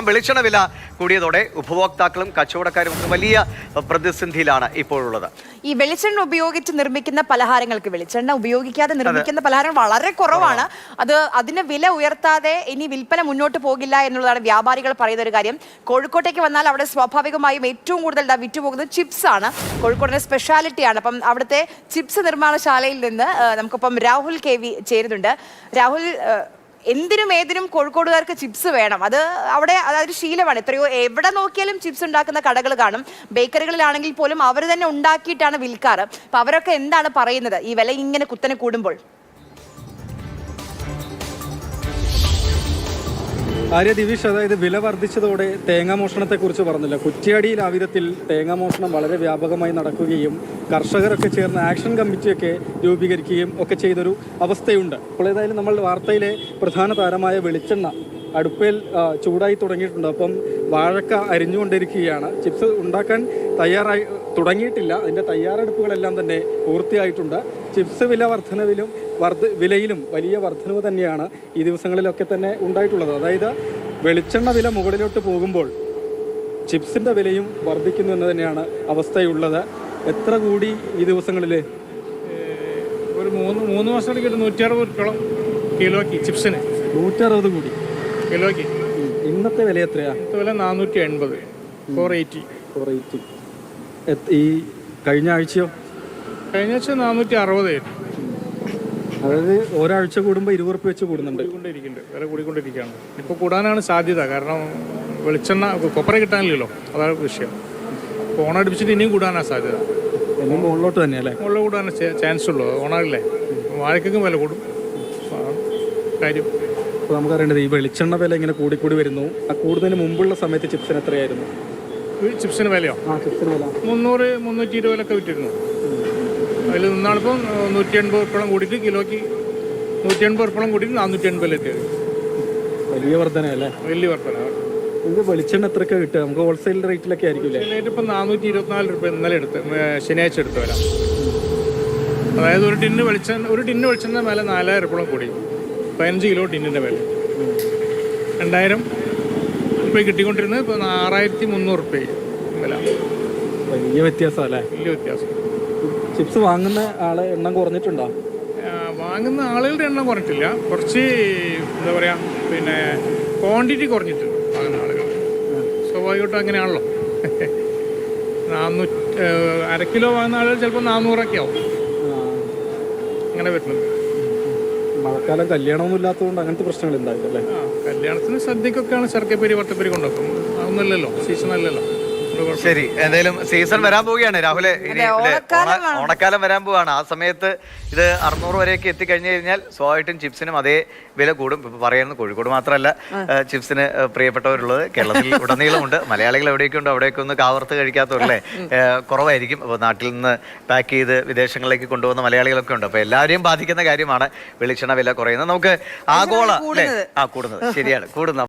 വെളിച്ചെണ്ണ വില കൂടിയതോടെ ഉപഭോക്താക്കളും കച്ചവടക്കാരും വലിയ പ്രതിസന്ധിയിലാണ് ഇപ്പോഴുള്ളത്. ഈ വെളിച്ചെണ്ണ ഉപയോഗിച്ച് നിർമ്മിക്കുന്ന പലഹാരങ്ങൾക്ക് വെളിച്ചെണ്ണ ഉപയോഗിക്കാതെ നിർമ്മിക്കുന്ന പലഹാരം വളരെ കുറവാണ്. അതിന് വില ഉയർത്താതെ ഇനി വിൽപ്പന മുന്നോട്ട് പോകില്ല എന്നുള്ളതാണ് വ്യാപാരികൾ പറയുന്ന ഒരു കാര്യം. കോഴിക്കോട്ടേക്ക് വന്നാൽ അവിടെ സ്വാഭാവികമായും ഏറ്റവും കൂടുതൽ വിറ്റുപോകുന്നത് ചിപ്സ് ആണ്. കോഴിക്കോടിന്റെ സ്പെഷ്യാലിറ്റിയാണ്. അപ്പം അവിടുത്തെ ചിപ്സ് നിർമ്മാണശാലയിൽ നിന്ന് നമുക്കിപ്പം രാഹുൽ KV ചേരുന്നുണ്ട്. രാഹുൽ, എന്തിനും ഏതിനും കോഴിക്കോടുകാർക്ക് ചിപ്സ് വേണം. അവിടെ അതൊരു ശീലമാണ്. എത്രയോ എവിടെ നോക്കിയാലും ചിപ്സ് ഉണ്ടാക്കുന്ന കടകൾ കാണും. ബേക്കറികളിലാണെങ്കിൽ പോലും അവർ തന്നെ ഉണ്ടാക്കിയിട്ടാണ് വിൽക്കാറ്. അപ്പൊ അവരൊക്കെ എന്താണ് പറയുന്നത് ഈ വില ഇങ്ങനെ കുത്തനെ കൂടുമ്പോൾ? ദിവിഷ്, അതായത് വില വർദ്ധിച്ചതോടെ തേങ്ങാമോഷണത്തെക്കുറിച്ച് പറഞ്ഞില്ല. കുറ്റ്യാടിയിൽ ആ വിധത്തിൽ തേങ്ങാമോഷണം വളരെ വ്യാപകമായി നടക്കുകയും കർഷകരൊക്കെ ചേർന്ന് ആക്ഷൻ കമ്മിറ്റിയൊക്കെ രൂപീകരിക്കുകയും ഒക്കെ ചെയ്തൊരു അവസ്ഥയുണ്ട്. അപ്പോൾ ഏതായാലും നമ്മൾ വാർത്തയിലെ പ്രധാന താരമായ വെളിച്ചെണ്ണ അടുപ്പിൽ ചൂടായി തുടങ്ങിയിട്ടുണ്ട്. അപ്പം വാഴക്ക അരിഞ്ഞുകൊണ്ടിരിക്കുകയാണ്. ചിപ്സ് ഉണ്ടാക്കാൻ തയ്യാറായി തുടങ്ങിയിട്ടില്ല. അതിൻ്റെ തയ്യാറെടുപ്പുകളെല്ലാം തന്നെ പൂർത്തിയായിട്ടുണ്ട്. ചിപ്സ് വിലയിലും വലിയ വർധനവ് തന്നെയാണ് ഈ ദിവസങ്ങളിലൊക്കെ തന്നെ ഉണ്ടായിട്ടുള്ളത്. അതായത് വെളിച്ചെണ്ണ വില മുകളിലോട്ട് പോകുമ്പോൾ ചിപ്സിൻ്റെ വിലയും വർദ്ധിക്കുന്നു എന്ന് തന്നെയാണ് അവസ്ഥയുള്ളത്. എത്ര കൂടി ഈ ദിവസങ്ങളിൽ? ഒരു മൂന്ന് മാസത്തേക്ക് 160 കിലോയ്ക്ക് ചിപ്സിന് 160 കൂടി കിലോയ്ക്ക്. ഇന്നത്തെ വില എത്രയാണ്? ഇന്നത്തെ വില 480, 480. ഈ കഴിഞ്ഞ ആഴ്ചയോ? കഴിഞ്ഞ ആഴ്ച 460. അതായത് ഒരാഴ്ച കൂടുമ്പോൾ 20 റുപ്യ വെച്ച് കൂടുന്നുണ്ട്. വില കൂടിക്കൊണ്ടിരിക്കുകയാണ്. ഇപ്പോൾ കൂടാനാണ് സാധ്യത. കാരണം വെളിച്ചെണ്ണ കൊപ്പറ കിട്ടാനില്ലല്ലോ, അതാണ് വിഷയം. ഓണടിപ്പിച്ചിട്ട് ഇനിയും കൂടാനാണ് സാധ്യത. ഇനി മുകളിലോട്ട് തന്നെയല്ലേ? മുകളിൽ കൂടാൻ ചാൻസ് ഉള്ളൂ. ഓണമല്ലേ, വാഴയ്ക്കും വില കൂടും കാര്യം. അപ്പോൾ നമുക്കറിയേണ്ടത് ഈ വെളിച്ചെണ്ണ വില ഇങ്ങനെ കൂടിക്കൂടി വരുന്നു. ആ കൂടുന്നതിന് മുമ്പുള്ള സമയത്ത് ചിപ്സിന് എത്രയായിരുന്നു? ചിപ്സിന് വിലയോ? ചിപ്സിന് വില 300, 320 വിറ്റിരുന്നു. അതിൽ നിന്നാണിപ്പം 180 ഉറുപ്പോളം കൂടിയിട്ട് കിലോയ്ക്ക് 180 ഉറുപ്പോളം കൂടിയിട്ട് 480 എത്തിയത്. വലിയ വർധനയല്ലേ? വലിയ വർധന. ഇത് വെളിച്ചെണ്ണ എത്രയൊക്കെ കിട്ടുക? നമുക്ക് ഹോൾസെയിൽ റേറ്റിലൊക്കെ ആയിരിക്കും. ഇപ്പം 424 രൂപ ഇന്നലെ ശനിയാഴ്ച എടുത്ത് വരാം. അതായത് ഒരു ടിന്ന് വെളിച്ചെണ്ണ വില 4000 ഉറുപ്പോളം കൂടി. 15 കിലോ ടിന്നിൻ്റെ വില 2000 രൂപ കിട്ടിക്കൊണ്ടിരുന്നത് ഇപ്പോൾ 6300 രൂപ വില. വലിയ വ്യത്യാസം അല്ലേ? വലിയ വ്യത്യാസം. ചിപ്സ് വാങ്ങുന്ന ആളെ എണ്ണം കുറഞ്ഞിട്ടുണ്ടോ? വാങ്ങുന്ന ആളുകളുടെ എണ്ണം കുറഞ്ഞിട്ടില്ല. കുറച്ച് എന്താ പറയുക, പിന്നെ ക്വാണ്ടിറ്റി കുറഞ്ഞിട്ടുണ്ട് വാങ്ങുന്ന ആളുകൾ. സ്വാഭാവികമായിട്ടും അങ്ങനെയാണല്ലോ. 1/2 കിലോ വാങ്ങുന്ന ആളുകൾ ചിലപ്പോൾ 400 ആവും. അങ്ങനെ വരുന്നത്. മഴക്കാലം കല്യാണമൊന്നും ഇല്ലാത്തതുകൊണ്ട് അങ്ങനത്തെ പ്രശ്നങ്ങൾ ഉണ്ടാവില്ലല്ലേ? കല്യാണത്തിന് സദ്യക്കൊക്കെയാണ് ശർക്കപ്പേരി വട്ടപ്പേരി കൊണ്ടുവെക്കും. അതൊന്നുമല്ലല്ലോ, സീസൺ അല്ലല്ലോ. ശരി, എന്തായാലും സീസൺ വരാൻ പോവുകയാണ് രാഹുലെ. ഇനി ഓണക്കാലം വരാൻ പോവാണ്. ആ സമയത്ത് ഇത് 600 വരെയൊക്കെ എത്തിക്കഴിഞ്ഞു കഴിഞ്ഞാൽ സ്വാഭാവികമായിട്ടും ചിപ്സിനും അതേ വില കൂടും. ഇപ്പൊ പറയുന്നത് കോഴിക്കോട് മാത്രമല്ല ചിപ്സിന് പ്രിയപ്പെട്ടവരുള്ളത് കേരളത്തിൽ ഉടനീളമുണ്ട്. മലയാളികൾ എവിടെയൊക്കെ ഉണ്ടോ അവിടെയൊക്കെ ഒന്ന് കാവർത്ത് കഴിക്കാത്തവരല്ലേ കുറവായിരിക്കും. അപ്പോൾ നാട്ടിൽ നിന്ന് പാക്ക് ചെയ്ത് വിദേശങ്ങളിലേക്ക് കൊണ്ടുപോകുന്ന മലയാളികളൊക്കെ ഉണ്ട്. അപ്പോൾ എല്ലാവരെയും ബാധിക്കുന്ന കാര്യമാണ് വെളിച്ചെണ്ണ വില കുറയുന്നത്. നമുക്ക് ആഗോള കൂടുന്നത് ശരിയാണ്, കൂടുന്ന